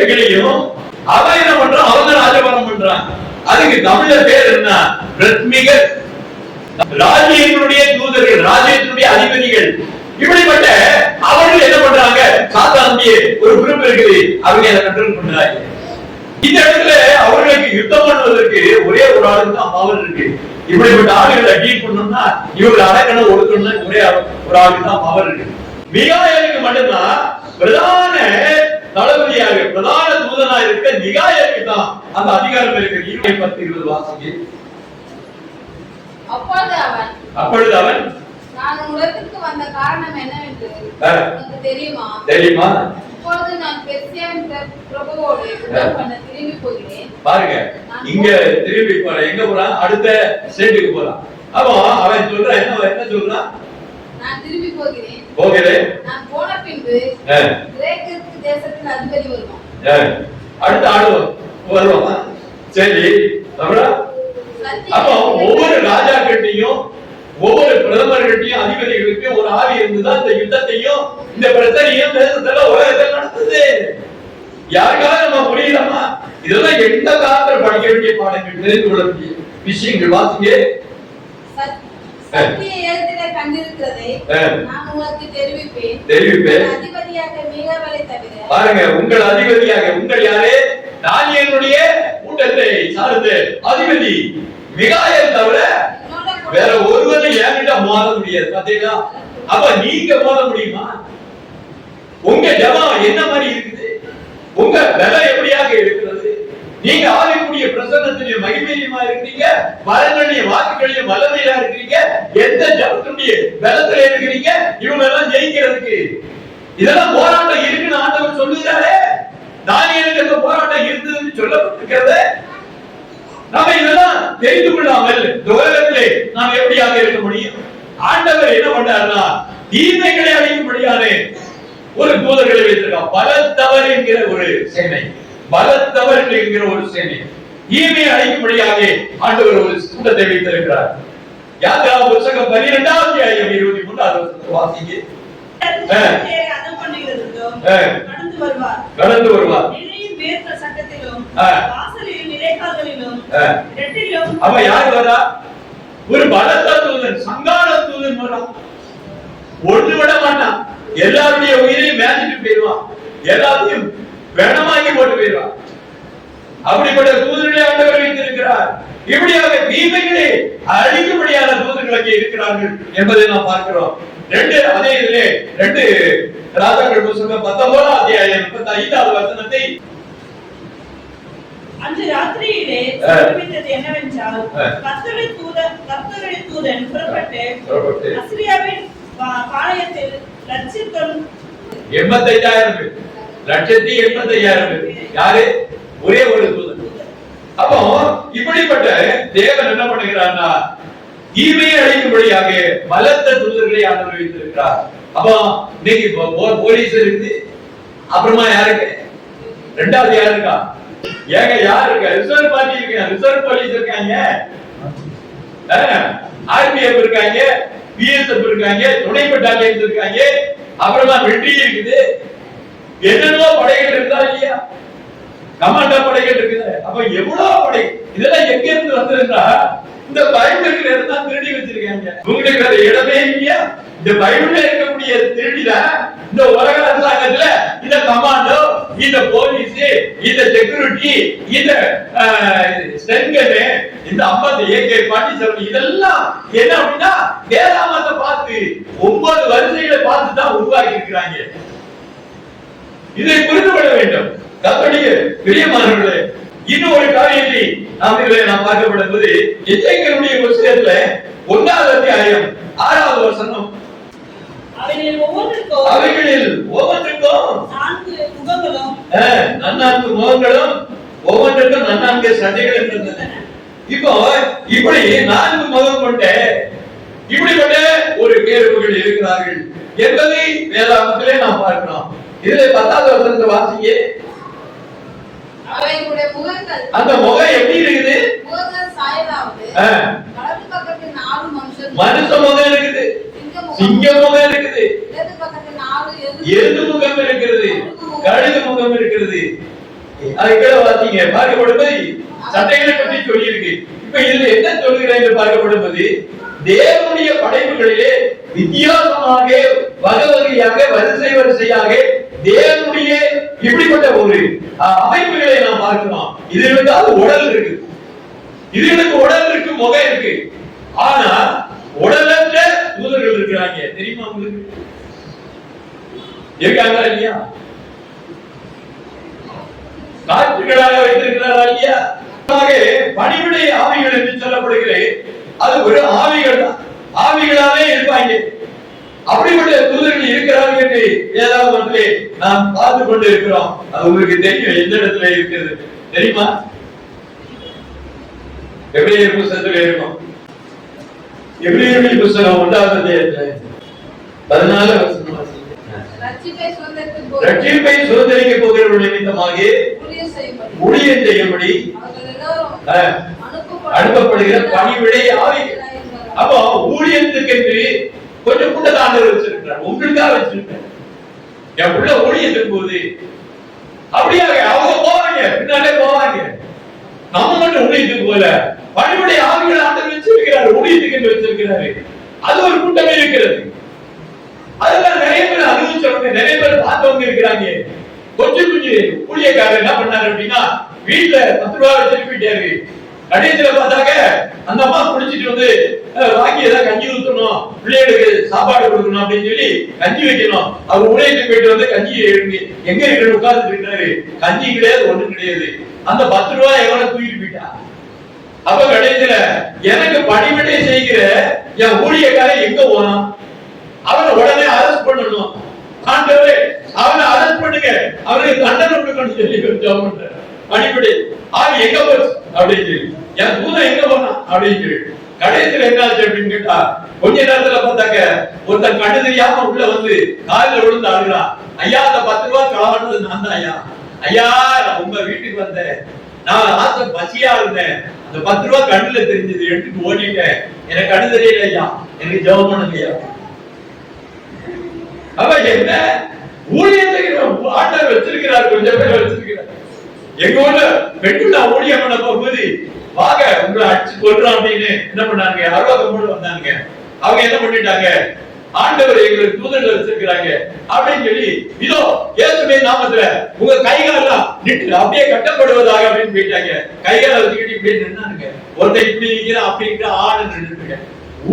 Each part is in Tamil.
எங்களையும் அவன் என்ன பண்றான், அவங்க ராஜபாரம் பண்றான். அதுக்கு தமிழ்ல பேர் என்ன? ரத்மிகர். ராஜ்யங்களுடைய தூதர்கள், ராஜ்யத்தினுடைய அதிபதிகள். இப்படிப்பட்ட அவர்கள் என்ன பண்றாங்க, சாத்தானுடைய ஒரு குரூப் இருக்குது, அவங்க அதை கண்ட்ரோல் பண்றாங்க. இந்த இடத்துல அவர்களுக்கு யுத்தம் பண்ணுவதற்கு ஒரே ஒரு ஆளுக்கு தான் பவர் இருக்கு. இப்படிப்பட்ட ஆளுகளை டீல் பண்ணணும்னா இவங்களை அடக்கணும், ஒடுக்கணும், ஒரே ஒரு ஆளுக்கு தான் பவர் இருக்கு. மிகாயலுக்கு மட்டும்தான் பிரதான தளபதியாக, பிரதான தூதனா இருக்க மிகாயலுக்கு தான் அந்த அதிகாரம் இருக்கு. 10-20 வாசிங்க. அப்பொழுது அவன் நான் உலகத்துக்கு வந்த காரணம் என்னவென்று உங்களுக்கு தெரியுமா? தெரியுமா? இப்பொழுது நான் பெர்சியாவின் பிரபுவோடு யுத்தம் பண்ண திரும்பி போகிறேன். பாருங்க, இங்க திரும்பி போற, எங்க போறான்? அடுத்த ஸ்டேட்டுக்கு போறான். அப்போ அவன் சொல்றான், என்ன சொல்றான்? நான் திரும்பி போகிறேன். நான் போன பின்பு கிரேக்க தேசத்தின் அதிபதி வருவான். அடுத்த ஆளு வருவான். சரி, அப்போ ஒவ்வொரு ராஜாக்கிட்டையும் ஒவ்வொரு பிரதமர்கிட்டையும் அதிபதிகளுக்கு ஒரு ஆவி இருந்துதான் இந்த யுத்தத்தையும் இந்த பிரச்சனையும் தேசத்துல உலகத்தில் நடந்தது. யாருக்காக நம்ம புரியலாமா? இதெல்லாம் எந்த காலத்துல படிக்க வேண்டிய பாடங்கள், தெரிந்து கொள்ள வேண்டிய விஷயங்கள். வாசிங்க. சத்திய எழுத்திலே கண்டிருக்கிறதை நான் உங்களுக்கு தெரிவிப்பேன். அதிபதியாக மிகாவேலை தவிர. பாருங்க, உங்கள் அதிபதியாக, உங்கள் யாரே? தானியேலுடைய கூட்டத்தை சார்ந்த அதிபதி மிகாயேல் தவிர வேற ஒருவரை என்கிட்ட மோத முடியாது. பாத்தீங்களா? அப்ப நீங்க மோத முடியுமா? உங்க ஜபம் என்ன மாதிரி இருக்குது? உங்க பலம் எப்படியாக இருக்கிறது? நீங்க ஆவிக்குரிய பிரசன்னத்திலே மகிமையுமா இருக்கிறீங்க, பலனுடைய வாக்குகளிலே வல்லமையா இருக்கிறீங்க, எந்த ஜபத்துடைய பலத்துல இருக்கிறீங்க? இவங்க எல்லாம் ஜெயிக்கிறதுக்கு இதெல்லாம் போராட்டம் இருக்குன்னு ஆண்டவர் சொல்லுகிறாரே. தானியேலுக்கு போராட்டம் இருந்ததுன்னு சொல்லப்பட்டிருக்கிறது. நாம இதெல்லாம் தெரிந்து கொள்ளாமல் உலகத்திலே நாம் எப்படியாக இருக்க முடியும்? ஆண்டவர் என்ன பண்றாருன்னா, தீமைகளை அழிக்கும்படியான ஒரு தூதர்களை வைத்திருக்கார். பலத்தவர் என்கிற ஒரு சேனை, பலத்தவர் என்கிற ஒரு சேனை, தீமையை அழிக்கும்படியாக ஆண்டவர் ஒரு கூட்டத்தை வைத்திருக்கிறார். யாத்திராகமம் புத்தகம் 12ஆம் அத்தியாயம் 23ஆவது வசனத்தை வாசிங்க. கடந்து வருவார். அப்ப யார் வரா? ஒரு பலத்த தூதன், சங்கார தூதன் வரான். ஒன்று விட மாட்டான். எல்லாருடைய உயிரையும் மேய்ச்சிட்டு போயிடுவான், எல்லாத்தையும் வேணமாக்கி போட்டு போயிடுவான். அப்படிப்பட்ட தூதர்களை ஆண்டவர் வைத்திருக்கிறார். இப்படியாக தீமைகளே அழிக்கும்படியான தூதர்களுக்கு இருக்கிறார்கள் என்பதை நாம் பார்க்கிறோம். அதே இதிலே 2 ராஜாக்கள் புத்தகம் 19ஆம் அத்தியாயம் 35வது வசனத்தை. அன்று ராத்திரியிலே சம்பவித்தது என்னவென்றால், கர்த்தருடைய தூதன் புறப்பட்டு அசீரியாவின் பாளையத்தில் 1,85,000 யாரு? ஒரே ஒரு தூதன். அப்போ இப்படிப்பட்ட தேவன் என்ன பண்ணுகிறார்னா, தீமையை அழிக்கும்படியாக பலத்த தூதர்களை ஆண்டவர் வைத்திருக்கிறார். அப்போ இன்னைக்கு போலீஸ் இருக்கு, அப்புறமா யாருக்கு? 2வது யாரு இருக்கா? ஏங்க யார் இருக்கா? ரிசர்வ் பார்ட்டி இருக்காங்க, ரிசர்வ் போலீஸ் இருக்காங்க, ஆர்பிஎஃப் இருக்காங்க, பிஎஸ்எஃப் இருக்காங்க, துணை பட்டாலியன்ஸ் இருக்காங்க, அப்புறமா மிலிட்டரி இருக்குது, என்னென்னோ படைகள் இருக்கா இல்லையா? கமாண்டோ படைகள் இருக்குது. அப்ப எவ்வளவு படை, இதெல்லாம் எங்க இருந்து வந்ததுன்னா இந்த பைபிளுக்கு இருந்தா திருடி வச்சிருக்காங்க. உங்களுக்கு வேற இடமே இல்லையா? இந்த பைபிள்ல இருக்கக்கூடிய திருடிதான் இந்த உலக அரசாங்கத்துல இந்த கமாண்டோ, இந்த போலீஸ், இந்த செக்யூரிட்டி, இந்த ஸ்டென்கன், இந்த 50 AK-47 இதெல்லாம் என்ன அப்படின்னா வேதாமத்தை பார்த்து 9 வரிசைகளை பார்த்து தான் உருவாக்கி இருக்கிறாங்க. இதை புரிந்து கொள்ள வேண்டும். கர்த்தருடைய பிரியமானவர்களே, இன்னும் ஒரு காரியத்தை நாம் பார்க்கப்படும் போது எசேக்கியேலுடைய புத்தகத்துல 1ஆவது அத்தியாயம் 6வது வசனம். அவைகளில் ஒவ்வொன்றுக்கும் 4 முகங்களும், நன்னான்கு முகங்களும், ஒவ்வொன்றுக்கும் நன்னான்கு சட்டைகளும் இருந்தது. இப்போ இப்படி 4 முகம் கொண்ட இப்படிப்பட்ட ஒரு கேருபுகள் இருக்கிறார்கள் என்பதை வேதாகமத்திலே நாம் பார்க்கிறோம். இதுல 10வது வசனத்தை வாசிங்க. அந்த முகம் எப்படி இருக்குது? மனுஷ முகம் இருக்குது, சிங்க முகம் இருக்குது, எருது முகம் இருக்கிறது, கழுகு முகம் இருக்கிறது. அதுக்கு வாசிங்க. பார்க்கப்படுவது சட்டைகளை பற்றி சொல்லி இருக்கு. இப்ப இதுல என்ன சொல்லுகிறேன் என்று பார்க்கப்படுவது, தேவனுடைய படைப்புகளிலே வித்தியாசமாக வகை வகையாக வரிசை வரிசையாக தேவனுடைய இப்படிப்பட்ட ஒரு அமைப்புகளை நாம் பார்க்கிறோம். இதுல அது உடல் இருக்கு, இதுகளுக்கு உடல் இருக்கு, முகம் இருக்கு. ஆனா உடலற்ற தூதர்கள் இருக்கிறாங்க. தெரியுமா உங்களுக்கு? இருக்காங்களா இல்லையா? காற்றுகளாக வைத்திருக்கிறாரா இல்லையா? பணிவிடை ஆவிகள் என்று சொல்லப்படுகிறது. அது ஒரு ஆவிகள் தான், ஆவிகளாவே இருப்பாங்க. அப்படிப்பட்ட தூதர்கள் இருக்கிறார்கள் என்று ஏதாவது நாம் பார்த்து கொண்டு இருக்கிறோம். அது உங்களுக்கு தெரியும் எந்த இடத்துல இருக்கிறது தெரியுமா? எபிரேயர் புத்தகத்தில் இருக்கும். எபிரேயர் புத்தகம் 1ஆம் அத்தியாயத்தில் 14 வசனம் வாசிங்க. ரட்சிப்பை சுதந்தரிக்க போகிறவர்கள் நிமித்தமாக ஊழியம் செய்யும்படி அனுப்பப்படுகிற பணிவிடை ஆவிகள். அப்போ ஊழியத்துக்கு என்று கொஞ்சம் கூட்டத்தை ஆண்டவர் வச்சிருக்கிறார், உங்களுக்காக வச்சிருக்கிறார். என் பிள்ளை ஊழியத்துக்கு போகுது அப்படியாக அவங்க போவாங்க, பின்னாலே போவாங்க. நம்ம மட்டும் ஊழியத்துக்கு போல பணிவிடை ஆவிகள் ஆண்டவர் வச்சிருக்கிறார், ஊழியத்துக்கு என்று வச்சிருக்கிறாரு. அது ஒரு கூட்டமே இருக்கிறது. அதெல்லாம் நிறைய பேர் அனுபவிச்சவங்க, நிறைய பேர் பார்த்தவங்க இருக்கிறாங்க. கொஞ்சம் ஊழியக்காரர் என்ன பண்ணாரு அப்படின்னா, வீட்டுல 10 ரூபாய் வச்சுட்டு போயிட்டாரு. கடைசியில பார்த்தாக்க அந்த அம்மா குடிச்சிட்டு வந்து வாங்கி ஏதாவது கஞ்சி ஊற்றணும், பிள்ளைகளுக்கு சாப்பாடு கொடுக்கணும் அப்படின்னு சொல்லி கஞ்சி வைக்கணும். அவர் ஊழியத்துக்கு போயிட்டு வந்து கஞ்சி எங்க இருக்கிற உட்கார்ந்துட்டு இருக்காரு. கஞ்சி கிடையாது, ஒண்ணும் கிடையாது. அந்த 10 ரூபாய் எவ்வளவு தூக்கிட்டு போயிட்டா. அப்ப கடைசியில எனக்கு பணிவிடை செய்கிற என் ஊழியக்காரன் எங்க போனான், அவனை உடனே அரெஸ்ட் பண்ணணும். ஆண்டவரே அவனை அரெஸ்ட் பண்ணுங்க, அவனுக்கு தண்டனை கொடுக்கணும்னு சொல்லி ஜெபம் பண்றாரு. பணிவிடை அவன் எங்க போச்சு அப்படின்னு சொல்லி, என் தூதன் எங்க போனான் அப்படின்னு சொல்லி. கடைசியில என்ன ஆச்சு அப்படின்னு கேட்டா, கொஞ்ச நேரத்துல பார்த்தாக்க ஒருத்தன் கண்டு தெரியாம உள்ள வந்து காலில் விழுந்து அழுகிறான். ஐயா அந்த 10 ரூபாய் காவானது நான் தான் ஐயா. ஐயா நான் உங்க வீட்டுக்கு வந்தேன், நான் ஆசை பசியா இருந்தேன், அந்த 10 ரூபாய் கண்ணுல தெரிஞ்சது எடுத்துட்டு ஓடிட்டேன், எனக்கு கண்ணு தெரியல ஐயா, எனக்கு ஜெபம் பண்ணுங்க ஐயா. அவ என்ன ஊழியத்தை ஆண்டவர் வச்சிருக்கிறார், கொஞ்சம் பேர் வச்சிருக்கிறார். எங்க ஊர்ல பெண்ணுள்ள ஊழியம் பண்ண போகும்போது வாங்க உங்களை அடிச்சு கொள்றோம் அப்படின்னு என்ன பண்ணாங்க, அருவாக்கம்போடு வந்தாங்க. அவங்க என்ன பண்ணிட்டாங்க, ஆண்டவர் எங்களுக்கு தூதர்கள் வச்சிருக்கிறாங்க அப்படின்னு சொல்லி, இதோ இயேசுவின் நாமத்துல உங்க கைகாலெல்லாம் நிட்டு அப்படியே கட்டப்படுவதாக அப்படின்னு போயிட்டாங்க. கைகால வச்சுக்கிட்டு இப்படி நின்னாங்க. ஒருத்தர் இப்படி நிக்கிறான், அப்படி இருக்கிற ஆடு நின்றுங்க.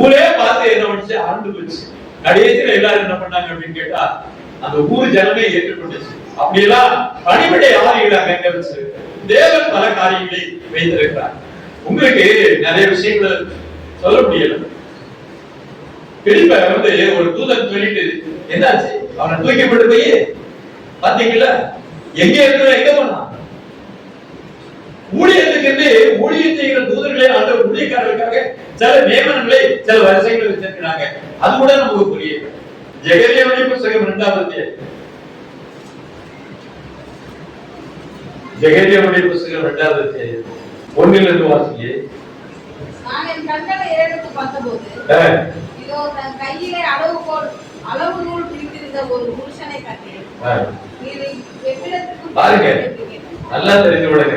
ஊரே பார்த்து என்ன பண்ணிச்சு, ஆண்டு போச்சு. கடைசியில எல்லாரும் என்ன பண்ணாங்க அப்படின்னு கேட்டா, அந்த ஊர் ஜனமே ஏற்றுக்கொண்டுச்சு. அப்படியெல்லாம் பணிவிடை ஆவிகளை அங்க வச்சு தேவன் பல காரியங்களை வைத்திருக்கிறார். உங்களுக்கு நிறைய விஷயங்கள் சொல்ல முடியல. பிலிப்ப ஒரு தூதன் சொல்லிட்டு என்னாச்சு, அவனை தூக்கப்பட்டு போய் பாத்தீங்களா எங்க இருக்கிற எங்க போனா, ஊழியத்துக்கு ஊழியம் செய்கிற தூதர்களே அந்த ஊழியக்காரர்களுக்காக சில நியமனங்களை சில வரிசைகளை வச்சிருக்கிறாங்க. அது கூட நமக்கு புரியுது. ஜெகரியாவுடைய புத்தகம் 2ஆம் அத்தியாயம், ஜெகரியாவுடைய புத்தகம் 2ஆம் அத்தியாயம் 1 வாசிங்க. நான் என் கண்களை ஏறெடுத்து பார்த்தபோது இதோ தன் கையிலே அளவு நூல் பிடித்திருந்த ஒரு புருஷனை கண்டேன். பாருங்க, நல்லா தெரிஞ்சு விடுங்க.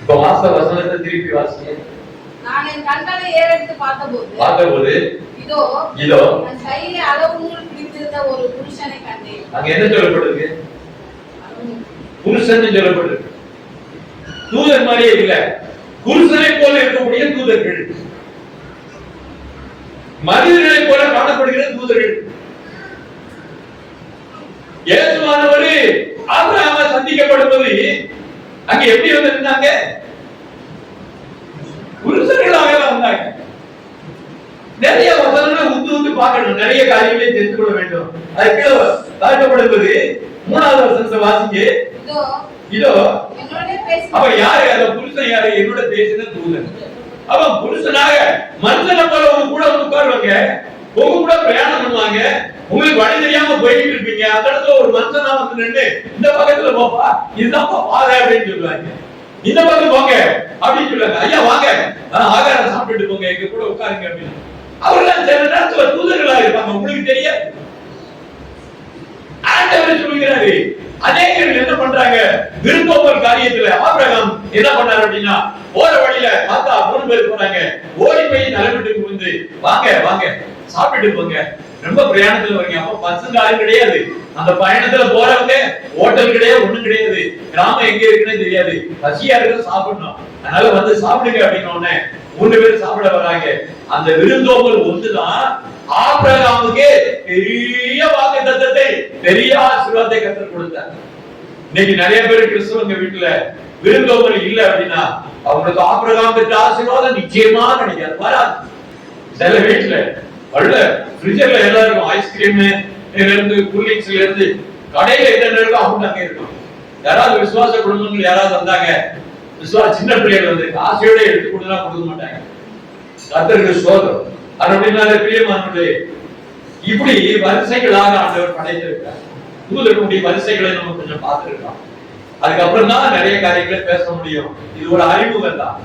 இப்ப வசனத்தை திருப்பி வாசிங்க. நான் என் கண்களை ஏறெடுத்து பார்த்தபோது இதோ தன் கையிலே அளவு நூல் பிடித்திருந்த ஒரு புருஷனை கண்டேன். அங்க என்ன சொல்லப்படுது, புருஷன் சொல்லப்படுது. தூதர் மாதிரியே இல்ல, புருஷனை போல இருக்கக்கூடிய தூதர்கள், மனிதர்களை போல காணப்படுகிற தூதர்கள். இயேசுவானவர் ஆபிரகாமை சந்திக்கப்படும்போது அங்க எப்படி வந்திருந்தாங்க, புருஷர்களாக வந்தாங்க. நிறைய வசனங்களை உத்து பார்க்கணும், நிறைய காரியங்களை தெரிந்து கொள்ள வேண்டும். அதுக்கு பார்க்கப்படுவது 3ஆவது வசனத்தை வாசிங்க. இதோ அவன் யாரு, அந்த புருஷன் யாரு, என்னோட பேசின தூதன். அவன் புருஷனாக மனுஷனை போல உங்க கூட வந்து உட்காருவாங்க, உங்க கூட பிரயாணம் பண்ணுவாங்க. உங்களுக்கு வழி தெரியாம போயிட்டு இருப்பீங்க, அந்த இடத்துல ஒரு மனுஷனா வந்து நின்று இந்த பக்கத்துல போப்பா, இதுதான் பாதை அப்படின்னு சொல்லுவாங்க. இந்த பக்கம் போங்க அப்படின்னு சொல்லுவாங்க. ஐயா வாங்க ஆகாரம் சாப்பிட்டுட்டு போங்க, எங்க கூட உட்காருங்க அப்படின்னு. அவர்கள் சில நேரத்துல தூதர்களா இருப்பாங்க, உங்களுக்கு தெரியாது. ஆண்டவர் சொல்கிறாரு. அநேகர்கள் என்ன பண்றாங்க, விருப்பப்பல் காரியத்துல ஆபிரகாம் என்ன பண்ணாரு அப்படின்னா, போற வழியில பார்த்தா 3 பேர் போறாங்க. ஓடி போய் தலைவிட்டுக்கு வந்து, வாங்க வாங்க சாப்பிட்டு போங்க, ரொம்ப பிரயாணத்துல வரீங்க. அப்ப பசங்க யாரும் கிடையாது. அந்த பயணத்துல போறவங்க ஹோட்டல் கிடையாது, ஒண்ணும் கிடையாது. கிராமம் எங்க இருக்குன்னு தெரியாது. பசியா இருக்கு, சாப்பிடணும். அதனால வந்து சாப்பிடுங்க அப்படின்னு உடனே 3 பேர் சாப்பிட வராங்க. அந்த விருந்தோம்பல் ஒன்றுதான் ஆபிரகாமுக்கு பெரிய வாக்குத்தத்தத்தை, பெரிய ஆசீர்வாதத்தை கற்றுக் கொடுத்தார். இன்னைக்கு நிறைய பேர் கிறிஸ்தவங்க வீட்டுல விருந்தோம்பல் இல்ல அப்படின்னா அவங்களுக்கு ஆபிரகாம் பெற்ற ஆசீர்வாதம் நிச்சயமா கிடைக்காது, வராது. சில வீட்டுல அல்ல ஃப்ரிட்ஜர்ல எல்லாம் இருக்கும், ஐஸ்கிரீம் இருந்து கூலிங்ஸ்ல இருந்து கடையில என்ன இருக்கோ அவங்க அங்க இருக்கும். யாராவது விசுவாச குடும்பங்கள் யாராவது வந்தாங்க, விசுவாச சின்ன பிள்ளைகள் வந்து காசையோட எடுத்து கொடுத்தா கொடுக்க மாட்டாங்க. கர்த்தருக்கு ஸ்தோத்திரம். அப்படினால பிரியமானவர்களே, இப்படி வரிசைகளாக ஆண்டவர் படைத்திருக்கிறார். தூதர்களுடைய வரிசைகளை நம்ம கொஞ்சம் பார்த்திருக்கோம். அதுக்கப்புறம் தான் நிறைய காரியங்களை பேச முடியும். இது ஒரு அறிமுகம் தான்.